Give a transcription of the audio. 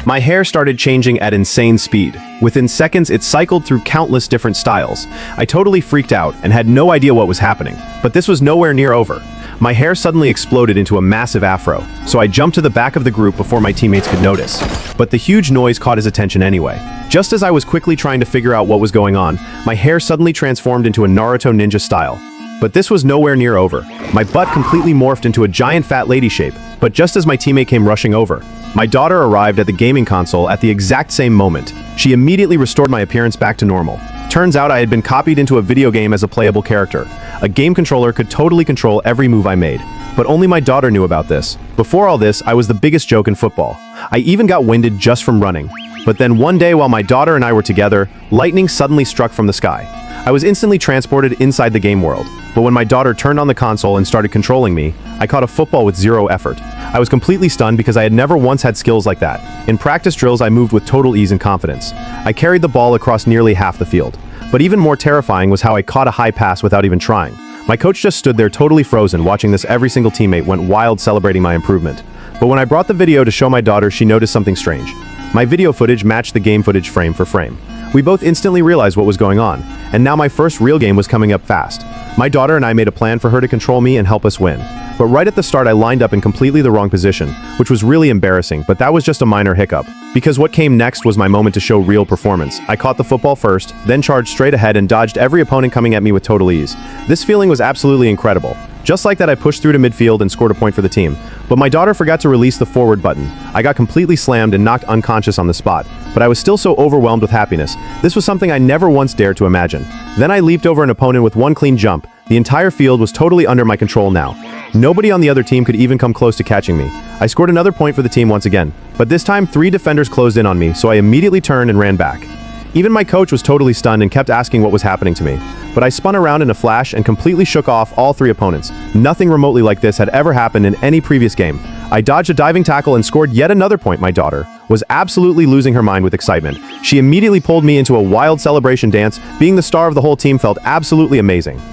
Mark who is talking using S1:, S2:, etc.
S1: My hair started changing at insane speed. Within seconds, it cycled through countless different styles. I totally freaked out and had no idea what was happening. But this was nowhere near over. My hair suddenly exploded into a massive afro, so I jumped to the back of the group before my teammates could notice. But the huge noise caught his attention anyway. Just as I was quickly trying to figure out what was going on, my hair suddenly transformed into a Naruto ninja style. But this was nowhere near over. My butt completely morphed into a giant fat lady shape, but just as my teammate came rushing over, my daughter arrived at the gaming console at the exact same moment. She immediately restored my appearance back to normal. Turns out I had been copied into a video game as a playable character. A game controller could totally control every move I made. But only my daughter knew about this. Before all this, I was the biggest joke in football. I even got winded just from running. But then one day while my daughter and I were together, lightning suddenly struck from the sky. I was instantly transported inside the game world. But when my daughter turned on the console and started controlling me, I caught a football with zero effort. I was completely stunned because I had never once had skills like that. In practice drills, I moved with total ease and confidence. I carried the ball across nearly half the field. But even more terrifying was how I caught a high pass without even trying. My coach just stood there totally frozen, watching this. Every single teammate went wild celebrating my improvement. But when I brought the video to show my daughter, she noticed something strange. My video footage matched the game footage frame for frame. We both instantly realized what was going on, and now my first real game was coming up fast. My daughter and I made a plan for her to control me and help us win. But right at the start, I lined up in completely the wrong position, which was really embarrassing, but that was just a minor hiccup. Because what came next was my moment to show real performance. I caught the football first, then charged straight ahead and dodged every opponent coming at me with total ease. This feeling was absolutely incredible. Just like that, I pushed through to midfield and scored a point for the team. But my daughter forgot to release the forward button. I got completely slammed and knocked unconscious on the spot, but I was still so overwhelmed with happiness. This was something I never once dared to imagine. Then I leaped over an opponent with one clean jump. The entire field was totally under my control now. Nobody on the other team could even come close to catching me. I scored another point for the team once again, but this time 3 defenders closed in on me, so I immediately turned and ran back. Even my coach was totally stunned and kept asking what was happening to me. But I spun around in a flash and completely shook off all 3 opponents. Nothing remotely like this had ever happened in any previous game. I dodged a diving tackle and scored yet another point. My daughter was absolutely losing her mind with excitement. She immediately pulled me into a wild celebration dance. Being the star of the whole team felt absolutely amazing.